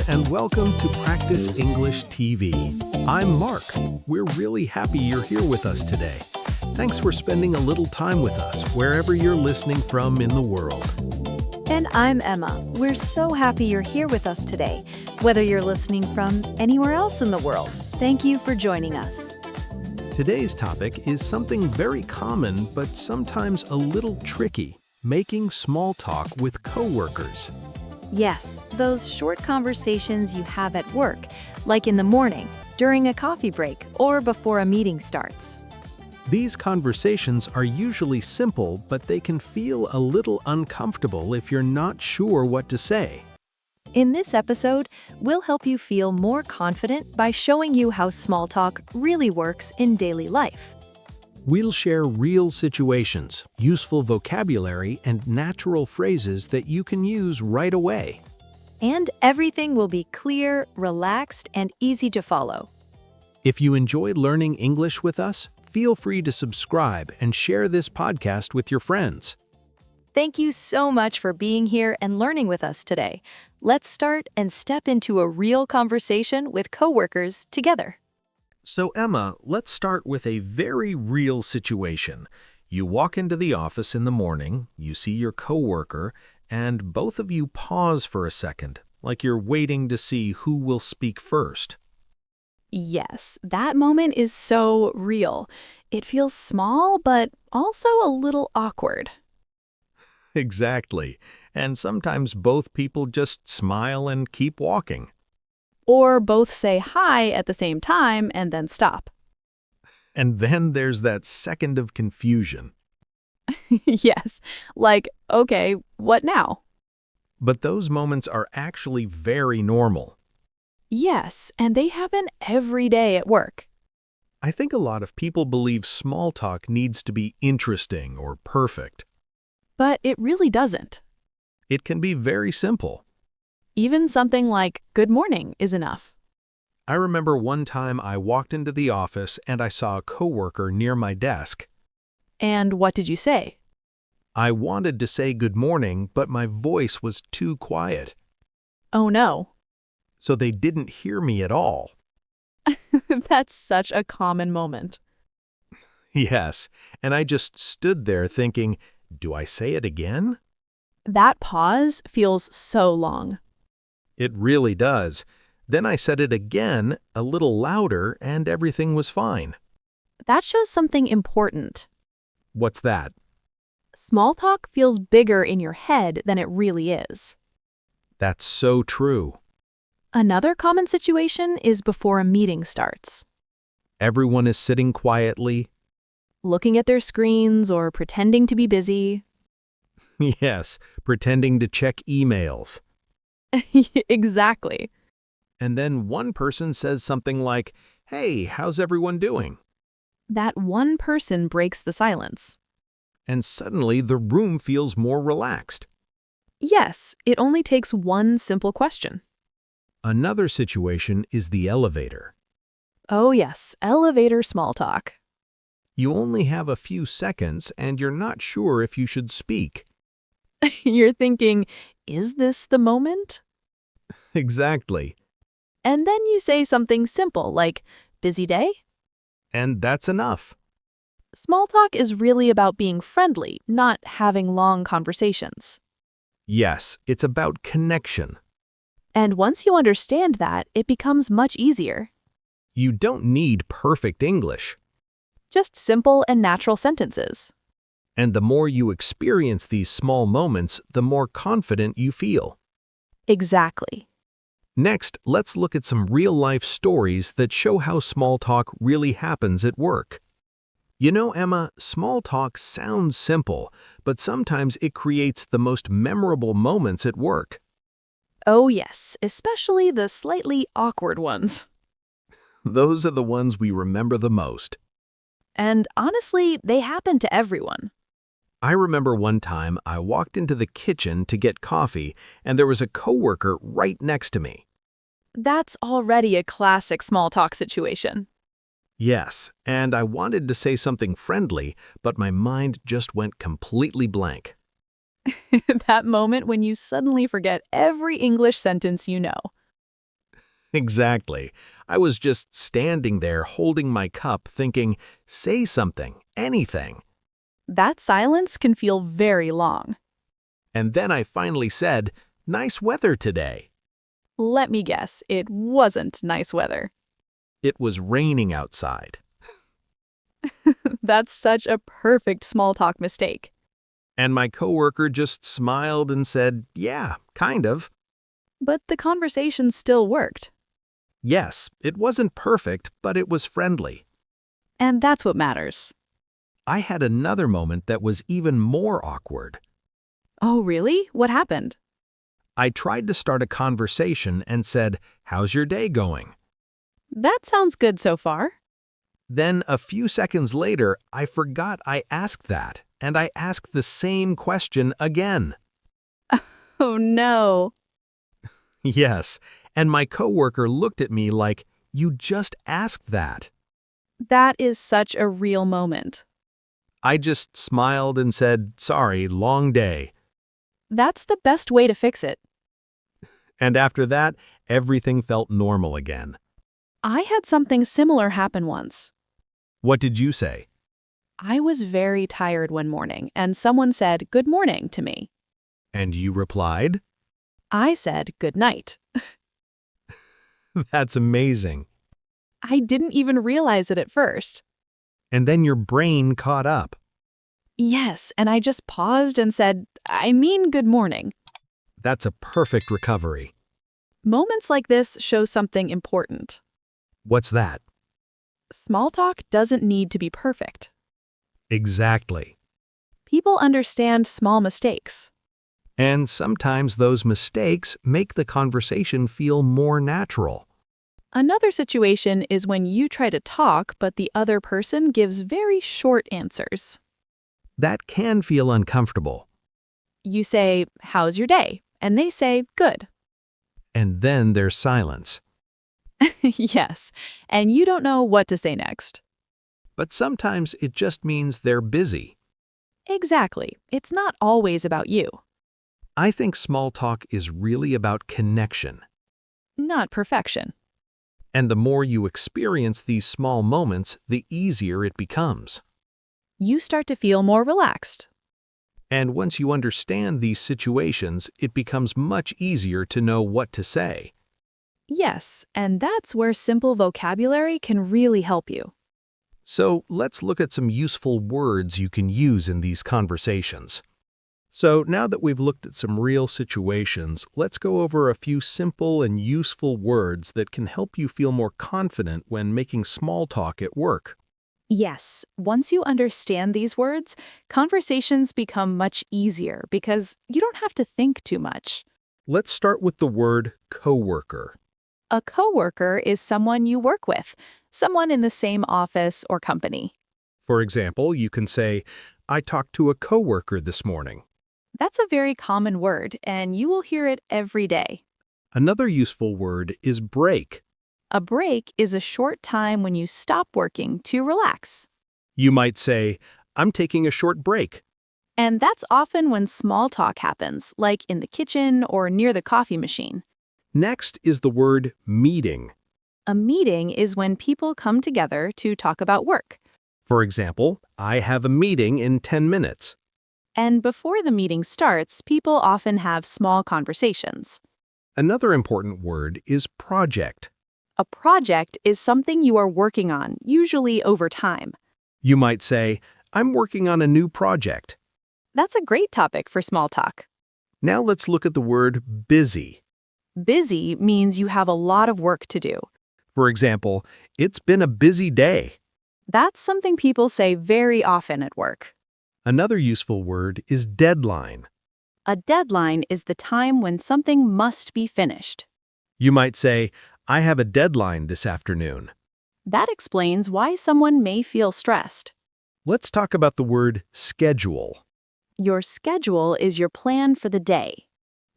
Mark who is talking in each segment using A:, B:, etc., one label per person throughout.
A: and welcome to Practice English TV. I'm Mark. We're really happy you're here with us today. Thanks for spending a little time with us wherever you're listening from in the world.
B: And I'm Emma. We're so happy you're here with us today, whether you're listening from anywhere else in the world. Thank you for joining us.
A: Today's topic is something very common but sometimes a little tricky: making small talk with coworkers.
B: Yes, those short conversations you have at work, like in the morning, during a coffee break, or before a meeting starts.
A: These conversations are usually simple, but they can feel a little uncomfortable if you're not sure what to say.
B: In this episode, we'll help you feel more confident by showing you how small talk really works in daily life.
A: We'll share real situations, useful vocabulary, and natural phrases that you can use right away.
B: And everything will be clear, relaxed, and easy to follow.
A: If you enjoy learning English with us, feel free to subscribe and share this podcast with your friends.
B: Thank you so much for being here and learning with us today. Let's start and step into a real conversation with coworkers together.
A: So Emma, let's start with a very real situation. You walk into the office in the morning, you see your coworker, and both of you pause for a second, like you're waiting to see who will speak first.
C: Yes, that moment is so real. It feels small, but also a little awkward.
A: Exactly. And sometimes both people just smile and keep walking.
C: Or both say hi at the same time and then stop.
A: And then there's that second of confusion.
C: Yes, like, okay, what now?
A: But those moments are actually very normal.
C: Yes, and they happen every day at work.
A: I think a lot of people believe small talk needs to be interesting or perfect.
C: But it really doesn't.
A: It can be very simple.
C: Even something like good morning is enough.
A: I remember one time I walked into the office and I saw a coworker near my desk.
C: And what did you say?
A: I wanted to say good morning, but my voice was too quiet.
C: Oh no.
A: So they didn't hear me at all.
C: That's such a common moment.
A: Yes, and I just stood there thinking, do I say it again?
C: That pause feels so long.
A: It really does. Then I said it again, a little louder, and everything was fine.
C: That shows something important.
A: What's that?
C: Small talk feels bigger in your head than it really is.
A: That's so true.
C: Another common situation is before a meeting starts.
A: Everyone is sitting quietly.
C: Looking at their screens or pretending to be busy.
A: Yes, pretending to check emails.
C: Exactly.
A: And then one person says something like, "Hey, how's everyone doing?"
C: That one person breaks the silence.
A: And suddenly the room feels more relaxed.
C: Yes, it only takes one simple question.
A: Another situation is the elevator.
C: Oh yes, elevator small talk.
A: You only have a few seconds and you're not sure if you should speak.
C: You're thinking, is this the moment?
A: Exactly.
C: And then you say something simple like, busy day?
A: And that's enough.
C: Small talk is really about being friendly, not having long conversations.
A: Yes, it's about connection.
C: And once you understand that, it becomes much easier.
A: You don't need perfect English.
C: Just simple and natural sentences.
A: And the more you experience these small moments, the more confident you feel.
C: Exactly.
A: Next, let's look at some real-life stories that show how small talk really happens at work. You know, Emma, small talk sounds simple, but sometimes it creates the most memorable moments at work.
C: Oh yes, especially the slightly awkward ones.
A: Those are the ones we remember the most.
C: And honestly, they happen to everyone.
A: I remember one time I walked into the kitchen to get coffee, and there was a coworker right next to me.
C: That's already a classic small talk situation.
A: Yes, and I wanted to say something friendly, but my mind just went completely blank.
C: That moment when you suddenly forget every English sentence you know.
A: Exactly. I was just standing there holding my cup thinking, say something, anything.
C: That silence can feel very long.
A: And then I finally said, nice weather today.
C: Let me guess, it wasn't nice weather.
A: It was raining outside.
C: That's such a perfect small talk mistake.
A: And my coworker just smiled and said, yeah, kind of.
C: But the conversation still worked.
A: Yes, it wasn't perfect, but it was friendly.
C: And that's what matters.
A: I had another moment that was even more awkward.
C: Oh, really? What happened?
A: I tried to start a conversation and said, how's your day going?
C: That sounds good so far.
A: Then a few seconds later, I forgot I asked that, and I asked the same question again.
C: Oh no.
A: Yes, and my coworker looked at me like, you just asked that.
C: That is such a real moment.
A: I just smiled and said, sorry, long day.
C: That's the best way to fix it.
A: And after that, everything felt normal again.
C: I had something similar happen once.
A: What did you say?
C: I was very tired one morning, and someone said good morning to me.
A: And you replied?
C: I said good night.
A: That's amazing.
C: I didn't even realize it at first.
A: And then your brain caught up.
C: Yes, and I just paused and said, I mean good morning.
A: That's a perfect recovery.
C: Moments like this show something important.
A: What's that?
C: Small talk doesn't need to be perfect.
A: Exactly.
C: People understand small mistakes.
A: And sometimes those mistakes make the conversation feel more natural.
C: Another situation is when you try to talk, but the other person gives very short answers.
A: That can feel uncomfortable.
C: You say, how's your day? And they say, good.
A: And then there's silence.
C: Yes, and you don't know what to say next.
A: But sometimes it just means they're busy.
C: Exactly. It's not always about you.
A: I think small talk is really about connection.
C: Not perfection.
A: And the more you experience these small moments, the easier it becomes.
C: You start to feel more relaxed.
A: And once you understand these situations, it becomes much easier to know what to say.
C: Yes, and that's where simple vocabulary can really help you.
A: So let's look at some useful words you can use in these conversations. So now that we've looked at some real situations, let's go over a few simple and useful words that can help you feel more confident when making small talk at work.
C: Yes, once you understand these words, conversations become much easier because you don't have to think too much.
A: Let's start with the word coworker.
C: A coworker is someone you work with, someone in the same office or company.
A: For example, you can say, I talked to a coworker this morning.
C: That's a very common word, and you will hear it every day.
A: Another useful word is break.
C: A break is a short time when you stop working to relax.
A: You might say, I'm taking a short break.
C: And that's often when small talk happens, like in the kitchen or near the coffee machine.
A: Next is the word meeting.
C: A meeting is when people come together to talk about work.
A: For example, I have a meeting in 10 minutes.
C: And before the meeting starts, people often have small conversations.
A: Another important word is project.
C: A project is something you are working on, usually over time.
A: You might say, I'm working on a new project.
C: That's a great topic for small talk.
A: Now let's look at the word busy.
C: Busy means you have a lot of work to do.
A: For example, it's been a busy day.
C: That's something people say very often at work.
A: Another useful word is deadline.
C: A deadline is the time when something must be finished.
A: You might say, I have a deadline this afternoon.
C: That explains why someone may feel stressed.
A: Let's talk about the word schedule.
C: Your schedule is your plan for the day.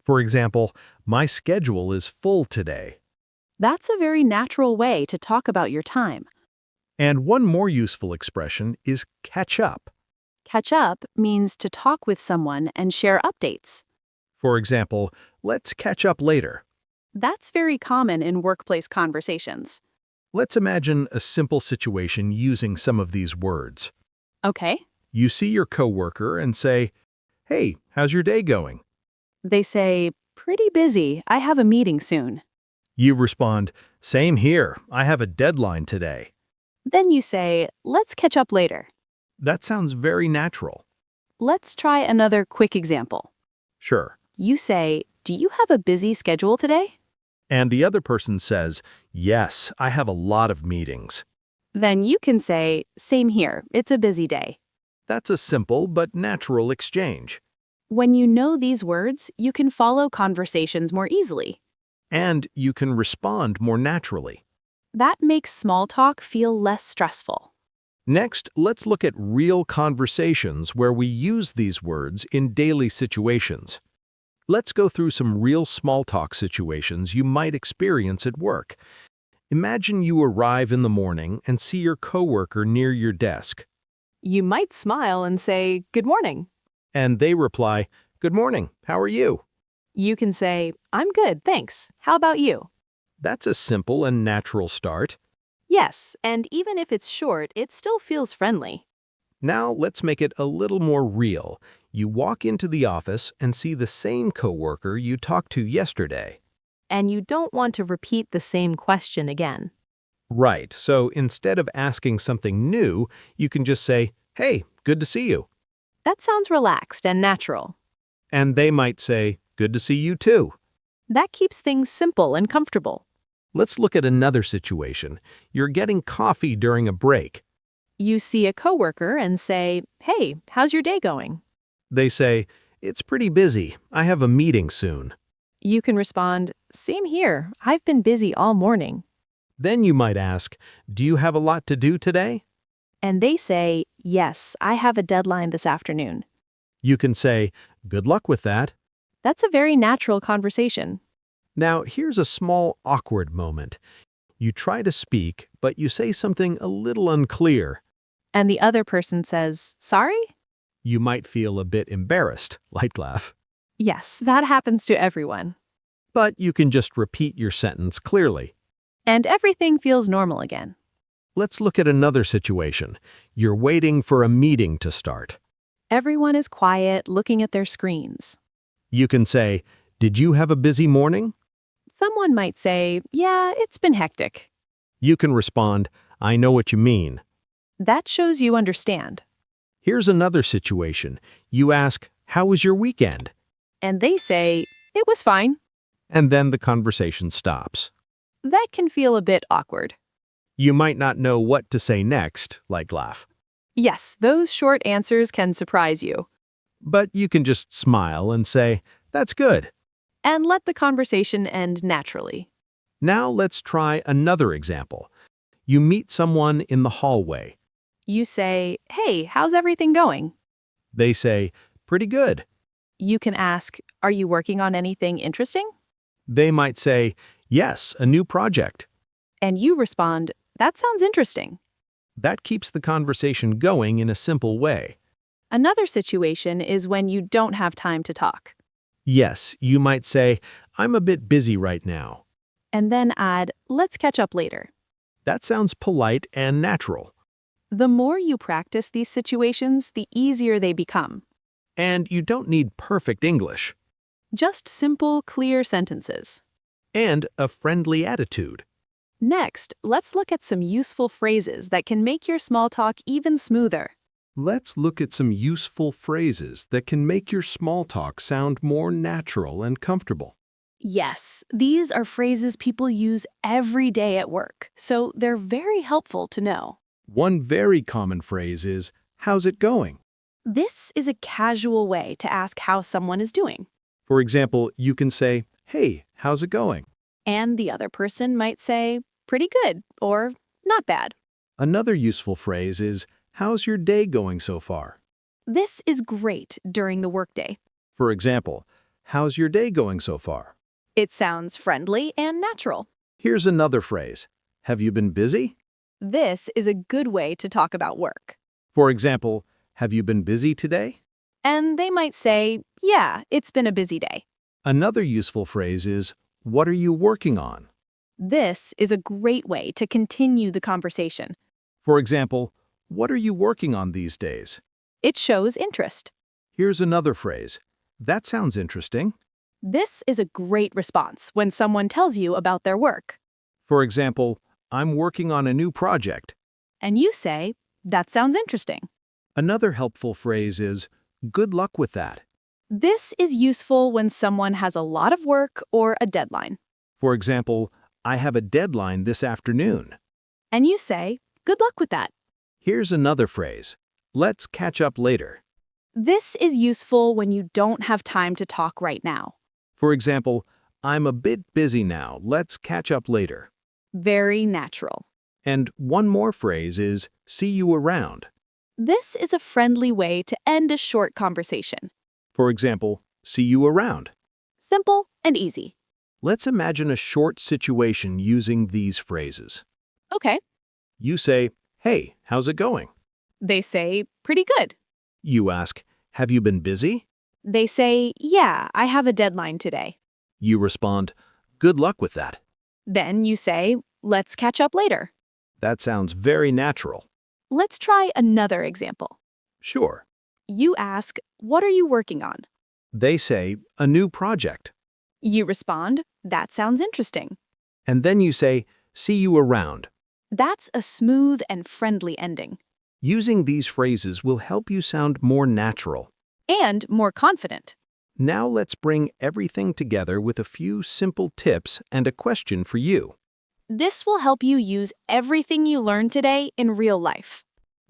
A: For example, my schedule is full today.
C: That's a very natural way to talk about your time.
A: And one more useful expression is catch up.
C: Catch up means to talk with someone and share updates.
A: For example, let's catch up later.
C: That's very common in workplace conversations.
A: Let's imagine a simple situation using some of these words.
C: Okay.
A: You see your coworker and say, "Hey, how's your day going?"
C: They say, pretty busy. I have a meeting soon.
A: You respond, "Same here. I have a deadline today."
C: Then you say, let's catch up later.
A: That sounds very natural.
C: Let's try another quick example.
A: Sure.
C: You say, do you have a busy schedule today?
A: And the other person says, "Yes, I have a lot of meetings."
C: Then you can say, same here. It's a busy day.
A: That's a simple but natural exchange.
C: When you know these words, you can follow conversations more easily.
A: And you can respond more naturally.
C: That makes small talk feel less stressful.
A: Next, let's look at real conversations where we use these words in daily situations. Let's go through some real small talk situations you might experience at work. Imagine you arrive in the morning and see your coworker near your desk.
B: You might smile and say, "Good morning."
A: And they reply, "Good morning, how are you?"
B: You can say, "I'm good, thanks. How about you?"
A: That's a simple and natural start.
B: Yes, and even if it's short, it still feels friendly.
A: Now let's make it a little more real. You walk into the office and see the same coworker you talked to yesterday.
B: And you don't want to repeat the same question again.
A: Right, so instead of asking something new, you can just say, "Hey, good to see you."
B: That sounds relaxed and natural.
A: And they might say, "Good to see you too."
B: That keeps things simple and comfortable.
A: Let's look at another situation. You're getting coffee during a break.
B: You see a coworker and say, "Hey, how's your day going?"
A: They say, "It's pretty busy. I have a meeting soon."
B: You can respond, "Same here. I've been busy all morning."
A: Then you might ask, "Do you have a lot to do today?"
B: And they say, "Yes, I have a deadline this afternoon."
A: You can say, "Good luck with that."
B: That's a very natural conversation.
A: Now, here's a small awkward moment. You try to speak, but you say something a little unclear.
B: And the other person says, "Sorry?"
A: You might feel a bit embarrassed, light laugh.
B: Yes, that happens to everyone.
A: But you can just repeat your sentence clearly.
B: And everything feels normal again.
A: Let's look at another situation. You're waiting for a meeting to start.
B: Everyone is quiet, looking at their screens.
A: You can say, "Did you have a busy morning?"
B: Someone might say, "Yeah, it's been hectic."
A: You can respond, "I know what you mean."
B: That shows you understand.
A: Here's another situation. You ask, "How was your weekend?"
B: And they say, "It was fine."
A: And then the conversation stops.
B: That can feel a bit awkward.
A: You might not know what to say next, like laugh.
B: Yes, those short answers can surprise you.
A: But you can just smile and say, "That's good."
B: And let the conversation end naturally.
A: Now let's try another example. You meet someone in the hallway.
B: You say, "Hey, how's everything going?"
A: They say, "Pretty good."
B: You can ask, "Are you working on anything interesting?"
A: They might say, "Yes, a new project."
B: And you respond, "That sounds interesting."
A: That keeps the conversation going in a simple way.
B: Another situation is when you don't have time to talk.
A: Yes, you might say, "I'm a bit busy right now."
B: And then add, "Let's catch up later."
A: That sounds polite and natural.
B: The more you practice these situations, the easier they become.
A: And you don't need perfect English.
B: Just simple, clear sentences.
A: And a friendly attitude.
B: Next, let's look at some useful phrases that can make your small talk even smoother.
A: Let's look at some useful phrases that can make your small talk sound more natural and comfortable.
B: Yes, these are phrases people use every day at work, so they're very helpful to know.
A: One very common phrase is, "How's it going?"
B: This is a casual way to ask how someone is doing.
A: For example, you can say, "Hey, how's it going?"
B: And the other person might say, "Pretty good," or "Not bad."
A: Another useful phrase is, "How's your day going so far?"
B: This is great during the workday.
A: For example, "How's your day going so far?"
B: It sounds friendly and natural.
A: Here's another phrase. "Have you been busy?"
B: This is a good way to talk about work.
A: For example, "Have you been busy today?"
B: And they might say, "Yeah, it's been a busy day."
A: Another useful phrase is, What are you working on?
B: This is a great way to continue the conversation.
A: For example, what are you working on these days?
B: It shows interest.
A: Here's another phrase. That sounds interesting.
B: This is a great response when someone tells you about their work.
A: For example, I'm working on a new project.
B: And you say, that sounds interesting.
A: Another helpful phrase is, good luck with that.
B: This is useful when someone has a lot of work or a deadline.
A: For example, I have a deadline this afternoon.
B: And you say, good luck with that.
A: Here's another phrase. Let's catch up later.
B: This is useful when you don't have time to talk right now.
A: For example, I'm a bit busy now. Let's catch up later.
B: Very natural.
A: And one more phrase is, see you around.
B: This is a friendly way to end a short conversation.
A: For example, see you around.
B: Simple and easy.
A: Let's imagine a short situation using these phrases.
B: Okay.
A: You say, hey, how's it going?
B: They say, pretty good.
A: You ask, have you been busy?
B: They say, yeah, I have a deadline today.
A: You respond, good luck with that.
B: Then you say, let's catch up later.
A: That sounds very natural.
B: Let's try another example.
A: Sure.
B: You ask, what are you working on?
A: They say, a new project.
B: You respond, that sounds interesting.
A: And then you say, see you around.
B: That's a smooth and friendly ending.
A: Using these phrases will help you sound more natural.
B: And more confident.
A: Now let's bring everything together with a few simple tips and a question for you.
B: This will help you use everything you learned today in real life.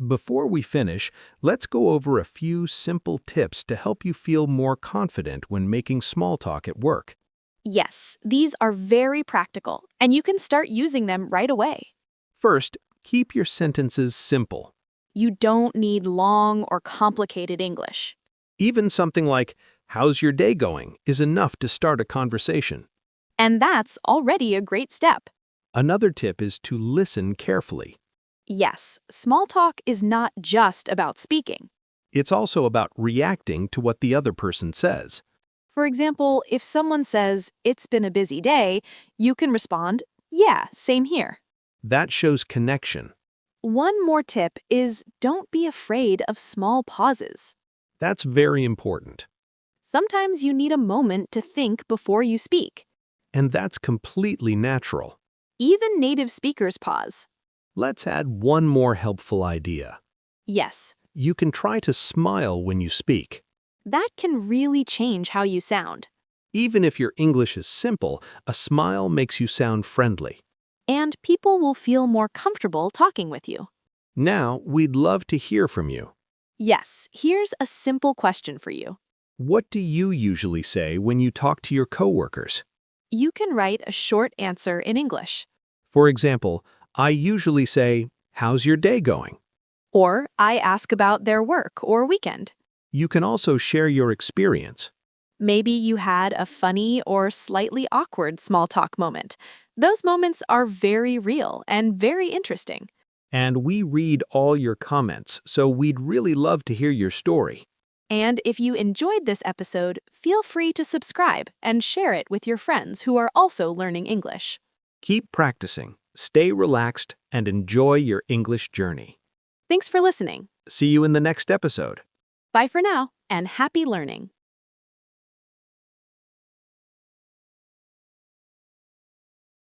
A: Before we finish, let's go over a few simple tips to help you feel more confident when making small talk at work.
B: Yes, these are very practical, and you can start using them right away.
A: First, keep your sentences simple.
B: You don't need long or complicated English.
A: Even something like, how's your day going, is enough to start a conversation.
B: And that's already a great step.
A: Another tip is to listen carefully.
B: Yes, small talk is not just about speaking.
A: It's also about reacting to what the other person says.
B: For example, if someone says, it's been a busy day, you can respond, yeah, same here.
A: That shows connection.
B: One more tip is don't be afraid of small pauses.
A: That's very important.
B: Sometimes you need a moment to think before you speak.
A: And that's completely natural.
B: Even native speakers pause.
A: Let's add one more helpful idea.
B: Yes,
A: You can try to smile when you speak.
B: that can really change how you sound.
A: Even if your English is simple, a smile makes you sound friendly.
B: And people will feel more comfortable talking with you.
A: Now, we'd love to hear from you.
B: Yes, here's a simple question for you.
A: What do you usually say when you talk to your coworkers?
B: You can write a short answer in English.
A: For example, I usually say, how's your day going?
B: Or I ask about their work or weekend.
A: You can also share your experience.
B: Maybe you had a funny or slightly awkward small talk moment. Those moments are very real and very interesting.
A: And we read all your comments, so we'd really love to hear your story.
B: And if you enjoyed this episode, feel free to subscribe and share it with your friends who are also learning English.
A: Keep practicing, stay relaxed, and enjoy your English journey.
B: Thanks for listening.
A: See you in the next episode.
B: Bye for now, and happy learning.